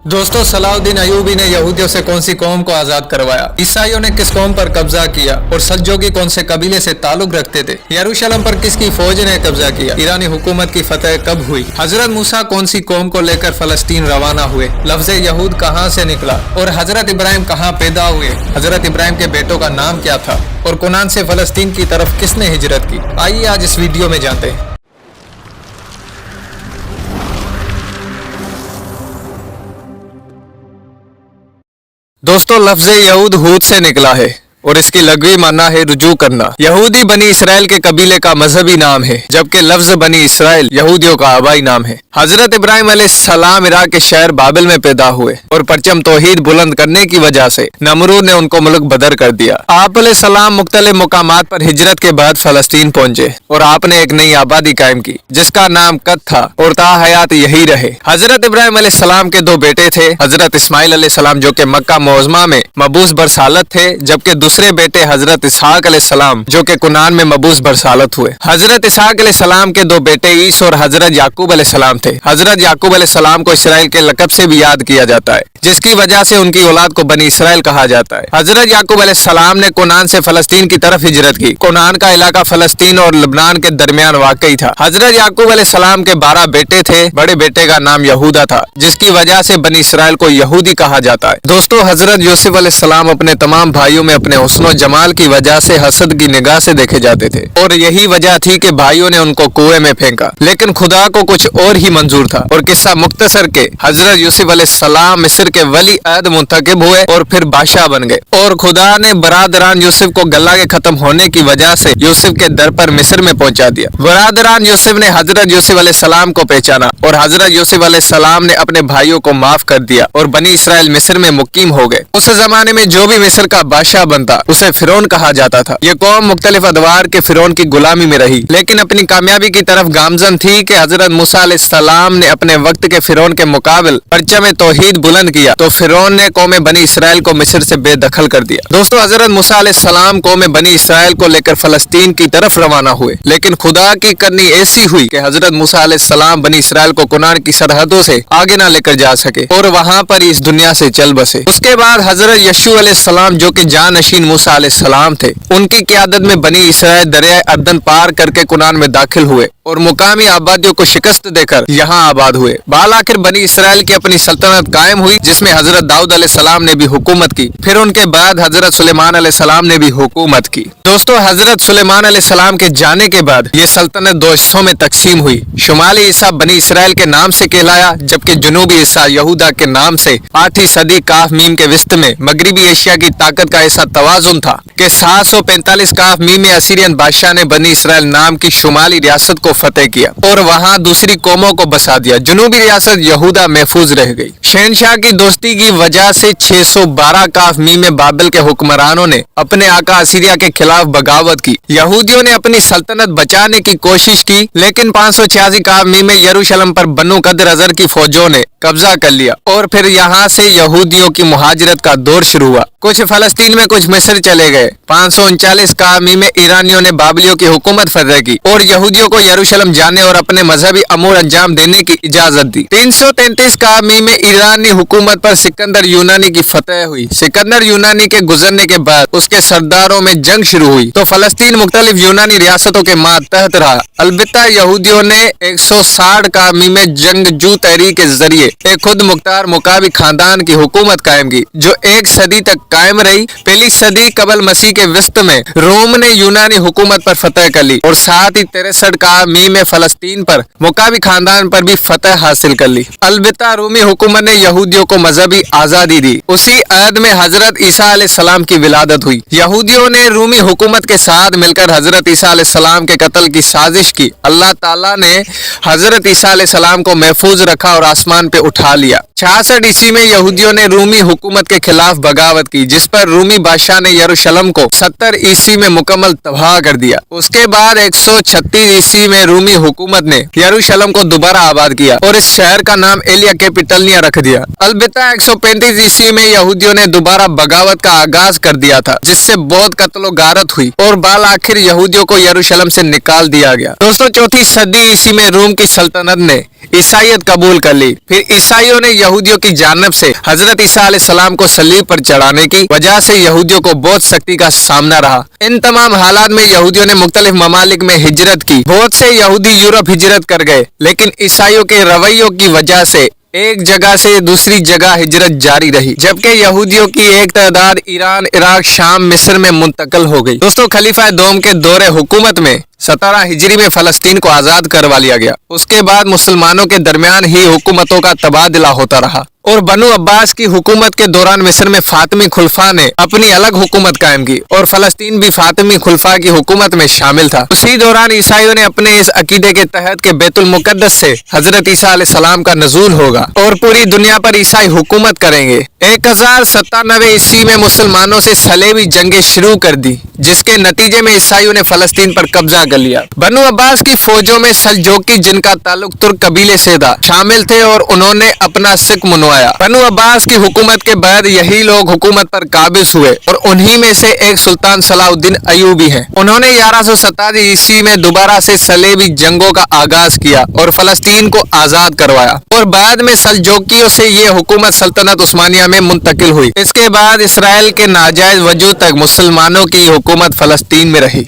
दोस्तों, सलाउद्दीन अयूबी ने यहूदियों से कौन सी कौम को आजाद करवाया, ईसाइयों ने किस कौम पर कब्जा किया और सल्जोगी कौन से कबीले से ताल्लुक रखते थे, यरूशलेम पर किसकी फौज ने कब्जा किया, ईरानी हुकूमत की फतह कब हुई, हजरत मूसा कौन सी कौम को लेकर फलस्तीन रवाना हुए, लफ्ज यहूद कहाँ से निकला और हजरत इब्राहिम कहाँ पैदा हुए, हजरत इब्राहिम के बेटों का नाम क्या था और कुनान से फलस्तीन की तरफ किसने हिजरत की। आइए आज इस वीडियो में जानते हैं। दोस्तों, लफ्ज यहूद हूद से निकला है और इसकी लघवी माना है रुजू करना। यहूदी बनी इसराइल के कबीले का मजहबी नाम है, जबकि लफ्ज बनी इसराइल यहूदियों का आबाई नाम है। हजरत इब्राहिम अलैहिस्सलाम इराक के शहर बाबिल में पैदा हुए और परचम तौहीद बुलंद करने की वजह से नमरूद ने उनको मुल्क बदर कर दिया। आप अलैहिस्सलाम मुख्तलिफ मुकामात पर हिजरत के बाद फलस्तीन पहुंचे और आपने एक नई आबादी कायम की जिसका नाम कद था और ताहयात यही रहे। हजरत इब्राहिम अलैहिस्सलाम के दो बेटे थे, हजरत इस्माइल अलैहिस्सलाम जो कि मक्का मोअज़्ज़मा में मबूस बरसालत थे, जबकि दूसरे बेटे हजरत इसहाक अलैहिस्सलाम जो कि कुनान में मबूस बरसालत हुए। हजरत इसहाक अलैहिस्सलाम के दो बेटे ईस और हजरत याकूब अलैहिस्सलाम थे। हजरत याकूब अलैहिस्सलाम को इसराइल के लक़ब से भी याद किया जाता है, जिसकी वजह से उनकी औलाद को बनी इसराइल कहा जाता है। हजरत याकूब अलैहिस्सलाम ने कुनान से फलस्तीन की तरफ हिजरत की। कुनान का इलाका फलस्तीन और लबनान के दरमियान वाकई था। हजरत याकूब अलैहिस्सलाम के 12 बेटे थे। बड़े बेटे का नाम यहूदा था, जिसकी वजह से बनी इसराइल को यहूदी कहा जाता है। दोस्तों, हजरत यूसुफ अलैहिस्सलाम अपने तमाम भाइयों में अपने हुस्न और जमाल की वजह से हसद की निगाह से देखे जाते थे और यही वजह थी कि भाइयों ने उनको कुएं में फेंका, लेकिन खुदा को कुछ और ही मंजूर था। और किस्सा मुख्तसर के हजरत यूसुफ अलैहिस्सलाम मिस्र के वली अहद मुंतखब हुए और फिर बादशाह बन गए और खुदा ने बरादरान यूसुफ को गल्ला के खत्म होने की वजह से यूसुफ के दर पर मिस्र में पहुंचा दिया। बरादरान यूसुफ ने हजरत यूसुफ अलैहिस्सलाम को पहचाना और हजरत यूसुफ अलैहिस्सलाम ने अपने भाइयों को माफ कर दिया और बनी इसराइल मिस्र में मुकीम हो गए। उस जमाने में जो भी मिस्र का बादशाह बनता उसे फिरौन कहा जाता था। ये कौम मुख्तलिफ अदवार के फिरौन की गुलामी में रही, लेकिन अपनी कामयाबी की तरफ गामजन थी कि हजरत मूसा अलैहिस्सलाम ने अपने वक्त के फिरौन के मुकाबले परचम तौहीद बुलंद किया तो फिरौन ने कौम बनी इसराइल को मिस्र से बेदखल कर दिया। दोस्तों, हजरत मूसा अलैहिस्सलाम कौम बनी इसराइल को लेकर फलस्तीन की तरफ रवाना हुए, लेकिन खुदा की करनी ऐसी हुई कि हजरत मूसा अलैहिस्सलाम बनी इसराइल को कुनान की सरहदों से आगे ना लेकर जा सके और वहाँ पर इस दुनिया से चल बसे। उसके बाद हजरत यशू अलैहिस्सलाम जो कि जानशीन मूसा अलैहिस्सलाम थे, उनकी क़ियादत में बनी इसराइल दरिया अर्दन पार करके कुनान में दाखिल हुए और मुकामी आबादियों को शिकस्त देकर यहाँ आबाद हुए। बाल आखिर बनी इसराइल की अपनी सल्तनत कायम हुई, जिसमें हजरत दाऊद अलैहिस्सलाम ने भी हुकूमत की। फिर उनके बाद हजरत सुलेमान अलैहिस्सलाम ने भी हुकूमत की। दोस्तों, हजरत सुलेमान अलैहिस्सलाम के जाने के बाद ये सल्तनत दो हिस्सों में तकसीम हुई। शुमाली हिस्सा बनी इसराइल के नाम से कहलाया, जबकि जनूबी हिस्सा यहूदा के नाम से 8वीं सदी काफ मीम के विस्त में मगरबी एशिया की ताकत का ऐसा तवाजुन था कि 745 काफ मीम में असीरियन बादशाह ने बनी इसराइल नाम की शुमाली रियासत को फतेह किया और वहाँ दूसरी कौमों को बसा दिया। जनूबी रियासत यहूदा महफूज रह गई। शहनशाह की दोस्ती की वजह से 612 काफ मीम में बाबिल के हुक्मरानों ने अपने आका असीरिया के खिलाफ बगावत की। यहूदियों ने अपनी सल्तनत बचाने की कोशिश की, लेकिन 586 काफ मीम में यरूशलेम पर बनु कद्र अजर की फौजों ने कब्जा कर लिया और फिर यहाँ से यहूदियों की मुहाजिरत का दौर शुरू हुआ। कुछ फलस्तीन में, कुछ मिस्र चले गए। 539 का में ईरानियों ने बाबलियों की हुकूमत फतह की और यहूदियों को यरूशलेम जाने और अपने मजहबी अमूर अंजाम देने की इजाजत दी। 333 का में ईरानी हुकूमत पर सिकंदर यूनानी की फतह हुई। सिकंदर यूनानी के गुजरने के बाद उसके सरदारों में जंग शुरू हुई तो फलस्तीन मुख्तलिफ यूनानी रियासतों के मातहत रहा। अलबत्ता यहूदियों ने 160 का में जंगजू तहरीक के जरिए एक खुद मुख्तार मुकाबी खानदान की हुकूमत कायम की, जो 1 सदी तक कायम रही। पहली सदी कबल मसीह के वस्त में रोम ने यूनानी हुकूमत पर फतह कर ली और साथ ही 63 का में फलस्तीन पर मुकाबी खानदान पर भी फतह हासिल कर ली। अलबत्ता रूमी हुकूमत ने यहूदियों को मजहबी आजादी दी। उसी अहद में हजरत ईसा अलैहिस्सलाम की विलादत हुई। यहूदियों ने रूमी हुकूमत के साथ मिलकर हजरत ईसा अलैहिस्सलाम के कत्ल की साजिश की। अल्लाह ताला ने हजरत ईसा अलैहिस्सलाम को महफूज रखा और आसमान पे उठा लिया। 66 ईस्वी में यहूदियों ने रूमी हुकूमत के खिलाफ बगावत की। की, जिस पर रूमी बादशाह ने यरूशलेम को 70 ईस्वी में मुकम्मल तबाह कर दिया। उसके बाद 136 ईस्वी में रूमी हुकूमत ने यरूशलेम को दोबारा आबाद किया और इस शहर का नाम एलिया कैपिटलनिया रख दिया। अलबत्ता 135 ईस्वी में यहूदियों ने दोबारा बगावत का आगाज कर दिया था, जिससे बहुत कत्लो गारत हुई और बाल आखिर यहूदियों को यरूशलेम से निकाल दिया गया। दोस्तों, 4वीं सदी ईस्वी में रोम की सल्तनत ने ईसाईयत कबूल कर ली। फिर ईसाइयों ने यहूदियों की जानिब से हजरत ईसा अलैहिस्सलाम को सलीब पर चढ़ाने की वजह से यहूदियों को बहुत सख्ती का सामना रहा। इन तमाम हालात में यहूदियों ने मुख्तलिफ ममालिक में हिजरत की। बहुत से यहूदी यूरोप हिजरत कर गए, लेकिन ईसाइयों के रवैयों की वजह से एक जगह से दूसरी जगह हिजरत जारी रही, जबकि यहूदियों की एक तादाद ईरान, इराक, शाम, मिस्र में मुंतकिल हो गई। दोस्तों, खलीफा दोम के दौरे हुकूमत में 17 हिजरी में फलस्तीन को आजाद करवा लिया गया। उसके बाद मुसलमानों के दरमियान ही हुकूमतों का तबादला होता रहा और बनु अब्बास की हुकूमत के दौरान मिस्र में फातिमी खुलफा ने अपनी अलग हुकूमत कायम की और फलस्तीन भी फातिमी खुलफा की हुकूमत में शामिल था। उसी दौरान ईसाइयों ने अपने इस अकीदे के तहत के बैतुल मुकद्दस से हजरत ईसा अलैहिस्सलाम का नज़ूल होगा और पूरी दुनिया पर ईसाई हुकूमत करेंगे। 1097 ईस्वी में मुसलमानों से सलेबी जंगें शुरू कर दी, जिसके नतीजे में ईसाइयों ने फलस्तीन पर कब्जा कर लिया। बनु अब्बास की फौजों में सलजोकी, जिनका ताल्लुक तुर्क कबीले से था, शामिल थे और उन्होंने अपना सिख मनवाया। बनु अब्बास की हुकूमत के बाद यही लोग हुकूमत पर काबिज हुए और उन्हीं में से एक सुल्तान सलाहुद्दीन अयूबी हैं। उन्होंने 1187 ईस्वी में दोबारा से सलेबी जंगों का आगाज किया और फलस्तीन को आजाद करवाया और बाद में सलजोकियों से ये हुकूमत सल्तनत उस्मानिया में मुंतकिल हुई। इसके बाद इसराइल के नाजायज वजूद तक मुसलमानों की हुकूमत फलस्तीन में रही।